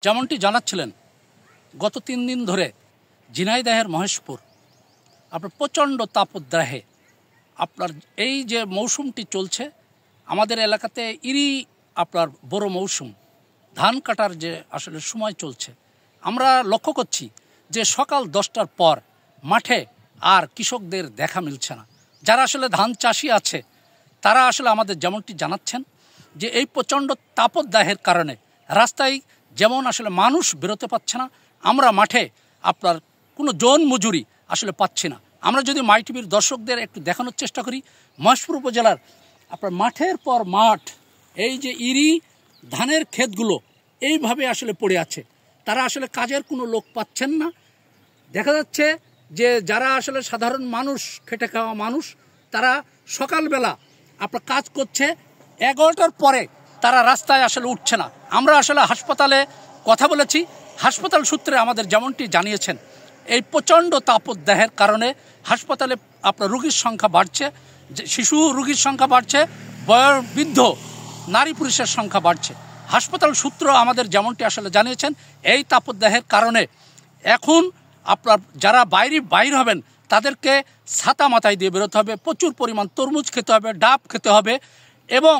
যেমনটি জানাচ্ছিলেন, গত 3 দিন ধরে ঝিনাইদহের মহেশপুর আপনার প্রচণ্ড তাপদাহে আপনার এই যে মৌসুমটি চলছে আমাদের এলাকাতে ইরি আপনার বড় মৌসুম, ধান কাটার যে আসলে সময় চলছে। আমরা লক্ষ্য করছি যে সকাল 10টার পর মাঠে আর কৃষকদের দেখা মিলছে না। যারা আসলে ধান চাষি আছে তারা আসলে আমাদের যেমনটি জানাচ্ছেন যে এই প্রচণ্ড তাপদাহের কারণে রাস্তায় যেমন আসলে মানুষ বেরোতে পারছে না, আমরা মাঠে আপনার কোনো জন মজুরি আসলে পাচ্ছি না। আমরা যদি মাই টিভির দর্শকদের একটু দেখানোর চেষ্টা করি, মহেশপুর উপজেলার আপনার মাঠের পর মাঠ, এই যে ইরি ধানের ক্ষেতগুলো এইভাবে আসলে পড়ে আছে, তারা আসলে কাজের কোনো লোক পাচ্ছেন না। দেখা যাচ্ছে যে যারা আসলে সাধারণ মানুষ, খেটে খাওয়া মানুষ, তারা সকালবেলা আপনার কাজ করছে, 11টার পরে তারা রাস্তায় আসলে উঠছে না। আমরা আসলে হাসপাতালে কথা বলেছি, হাসপাতাল সূত্রে আমাদের যেমনটি জানিয়েছেন এই প্রচণ্ড তাপদাহের কারণে হাসপাতালে আপনার রোগীর সংখ্যা বাড়ছে, শিশু রোগীর সংখ্যা বাড়ছে, বৃদ্ধ নারী পুরুষের সংখ্যা বাড়ছে। হাসপাতাল সূত্র আমাদের যেমনটি আসলে জানিয়েছেন এই তাপদাহের কারণে এখন আপনার যারা বাইর হবেন তাদেরকে ছাতা মাথায় দিয়ে বেরোতে হবে, প্রচুর পরিমাণ তরমুজ খেতে হবে, ডাব খেতে হবে, এবং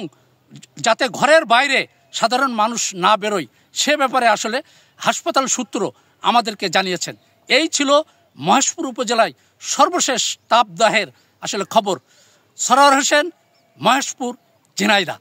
যাতে ঘরের বাইরে সাধারণ মানুষ না বেরোয় সে ব্যাপারে আসলে হাসপাতাল সূত্র আমাদেরকে জানিয়েছেন। এই ছিল মহেশপুর উপজেলায় সর্বশেষ তাপদাহের আসলে খবর। সরোয়ার হোসেন, মহেশপুর, ঝিনাইদহ।